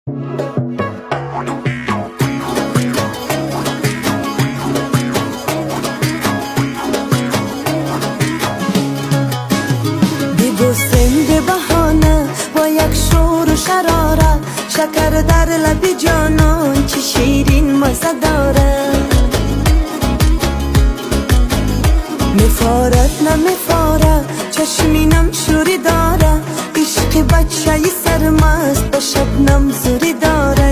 به بهانه با یک شور و شرارت، شکر در لب جانان چه شیرین مزه داره. میفارد نمیفاره چشمینم شوری داره، عشق بچه سرمست با شبنم زوری داره.